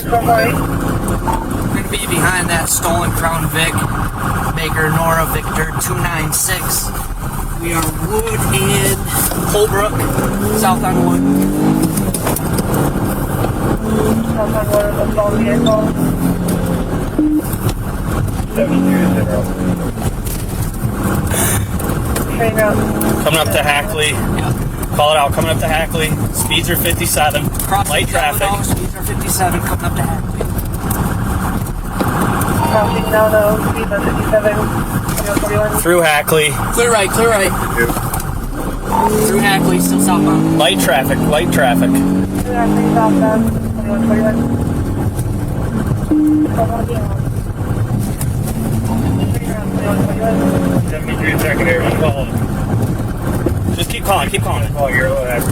We're going to be behind that stolen Crown Vic, Baker Nora Victor 296. We are Wood and Holbrook, south on Wood. South on Wood, a small vehicle. 730. Train up. Coming up to Hackley. Call it out. Coming up to Hackley. Speeds are 57. Light traffic. Speeds are 57. Coming up to Hackley. Crossing now though. Speeds are 57. 41. Through Hackley. Clear right, clear right. Through Hackley, still southbound. Light traffic. Light traffic. Through Hackley, southbound. 21, 41. Come on down. 73 secondary, I'm calling. Just keep calling. Keep calling. Oh, you're whatever.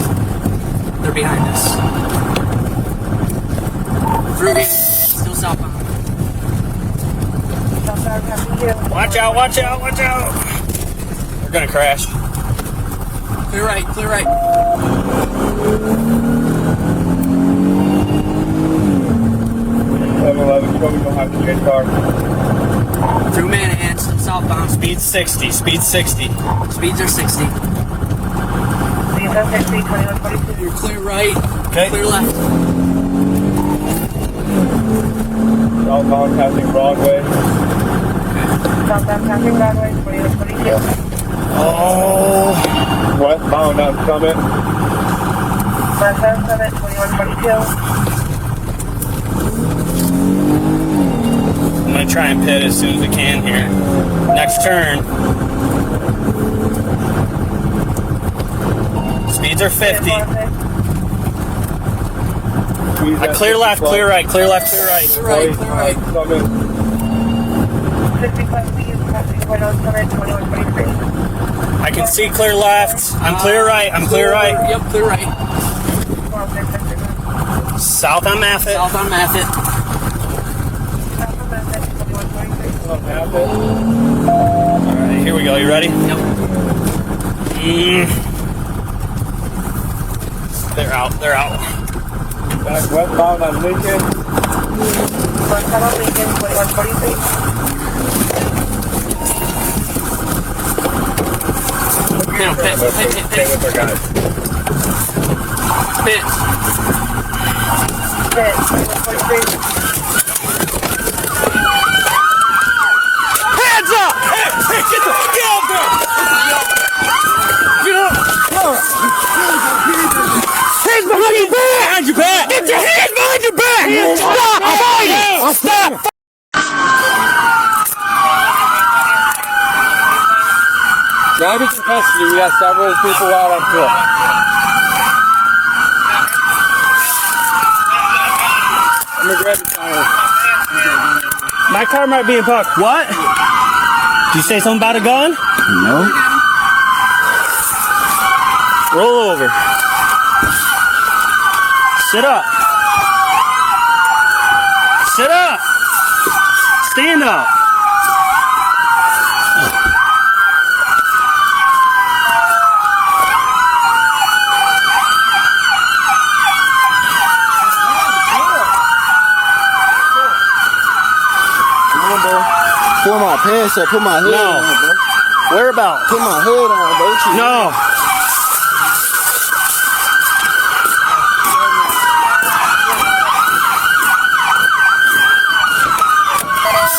They're behind us. Through here, still southbound. Southbound, passing you. Watch out. Watch out. Watch out. We're going to crash. Clear right, clear right. 711, probably don't have to change car. Through Manahan, still southbound. Speed 60. Speed 60. Speeds are 60. Speeds are 60, 21, 42. You're clear right. Okay. Clear left. Southbound passing Broadway. Southbound, passing Broadway, 21, 22. Oh. Westbound on Summit. Westbound Summit, 21, 22. I'm going to try and pit as soon as we can here. Next turn. Speeds are 50. Clear left, clear right, clear left, clear right. Clear right, clear right. Summit. 55 speeds, passing point on Summit, 21, 23. I can see clear left. I'm clear right. I'm clear right. Yep, clear right. South on Maffet. South on Maffet. Alright, here we go. You ready? Yep. They're out. They're out. Back westbound on Lincoln. Westbound on Lincoln, 21, 43. Pit, pit, pit, pit, Stay pit. with our guys. Pit. Pit, 21, 43. Hands up! Hey, get up there! Get up! Hands behind your back! Behind your back! Get your hands behind your back! Stop fighting! Stop! Drivers in custody, we got several people out on foot. I'm gonna grab the tire. My car might be in park. What? Did you say something about a gun? No. Roll over. Sit up. Sit up. Stand up. Pull my pants up, put my hood No. on, bro. Whereabouts? Put my hood on, bro. No.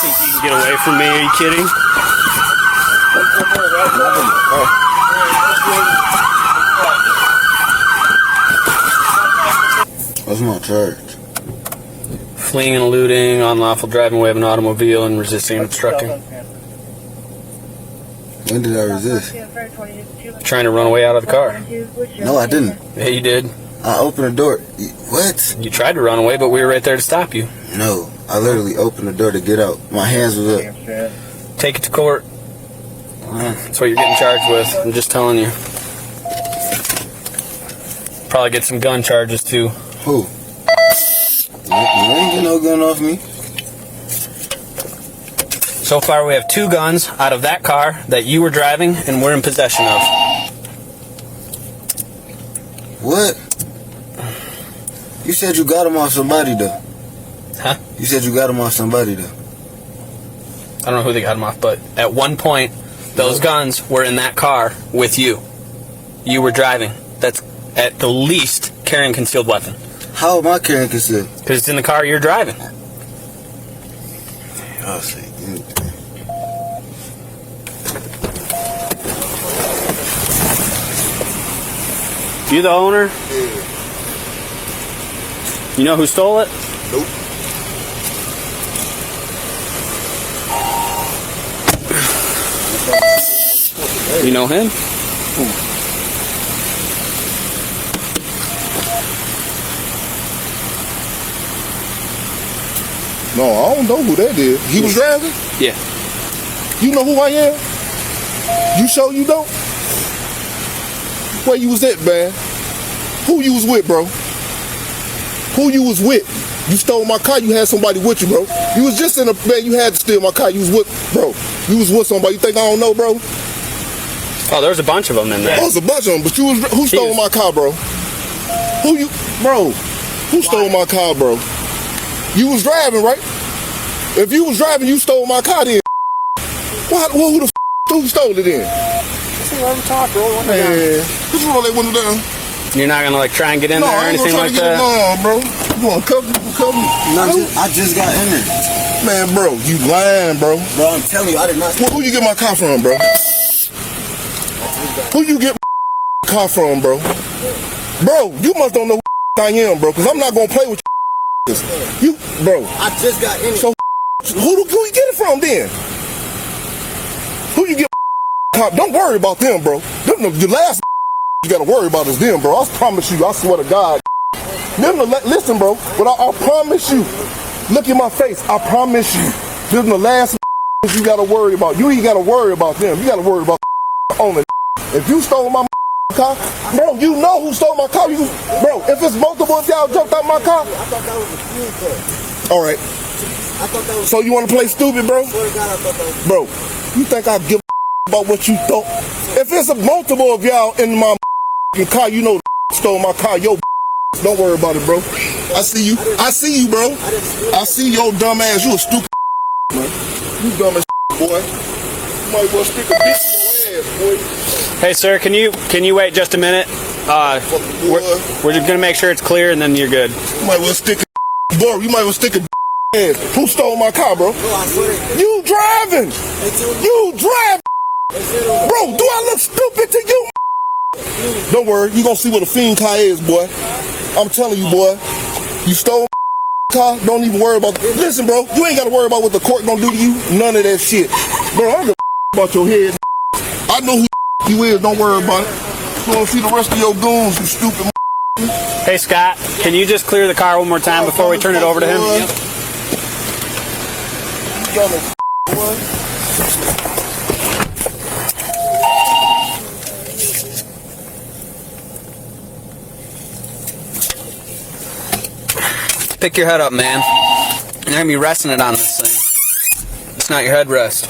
Think you can get away from me? Are you kidding? What's my charge? Fleeing and eluding, unlawful driving away of an automobile, and resisting and obstructing. When did I resist? Trying to run away out of the car. No, I didn't. Yeah, you did. I opened the door. What? You tried to run away, but we were right there to stop you. No, I literally opened the door to get out. My hands was up. Take it to court. That's what you're getting charged with. I'm just telling you. Probably get some gun charges too. Who? You ain't get no gun off me. So far, we have 2 guns out of that car that you were driving and we're in possession of. What? You said you got him on somebody though. Huh? You said you got him on somebody though. I don't know who they got him off, but at one point, those guns were in that car with you. You were driving. That's at the least carrying concealed weapon. How am I carrying concealed? Because it's in the car you're driving. I'll see. You the owner? Yeah. You know who stole it? Nope. You know him? No, I don't know who that is. He was driving? Yeah. You know who I am? You sure you don't? Where you was at, man? Who you was with, bro? Who you was with? You stole my car, you had somebody with you, bro. You was just in a, man, you had to steal my car. You was with, bro. You was with somebody. You think I don't know, bro? Oh, there's a bunch of them in there. There was a bunch of them, but you was, who stole my car, bro? Who you, bro? Who stole my car, bro? You was driving, right? If you was driving, you stole my car then. Who the f*** who stole it then? Let him talk, bro. Man, just roll that window down. You're not gonna like try and get in there or I ain't anything gonna like try to get that? it, bro. You wanna cover me? Cover me? No, I just got in there. Man, bro, you lying, bro. Bro, I'm telling you, I did not. Who you get my car from, bro? Who you get my car from, bro? Bro, you must don't know who I am, bro, because I'm not gonna play with you, bro. I just got in there. So who you get it from then? Who you get my car? Don't worry about them, bro. The last you gotta worry about is them, bro. I promise you, I swear to God. Listen, bro, but I promise you. Look at my face. I promise you. This is the last you gotta worry about. You ain't gotta worry about them. You gotta worry about owner. If you stole my car, bro, you know who stole my car. Bro, if it's multiple of y'all jumped out my car. I thought that was a few, bro. All right. I thought that was. So you wanna play stupid, bro? I swear to God, I thought that was. Bro, you think I give a about what you thought? If it's a multiple of y'all in my car, you know stole my car, yo. Don't worry about it, bro. I see you. I see you, bro. I see your dumb ass. You a stupid man. You dumb as boy. You might well stick a dick in your ass, boy. Hey, sir, can you wait just a minute? We're just gonna make sure it's clear, and then you're good. You might well stick a boy. You might well stick a ass. Who stole my car, bro? You driving. You driving. Bro, do I look stupid to you? Don't worry, you gonna see what a fiend car is, boy. I'm telling you, boy. You stole my car, don't even worry about it. Listen, bro, you ain't gotta worry about what the court gonna do to you. None of that shit. Bro, I don't give a about your head. I know who you is, don't worry about it. You wanna see the rest of your goons, you stupid. Hey, Scott, can you just clear the car one more time before we turn it over to him? You dumb as boy. Pick your head up, man. You're gonna be resting it on this thing. It's not your headrest.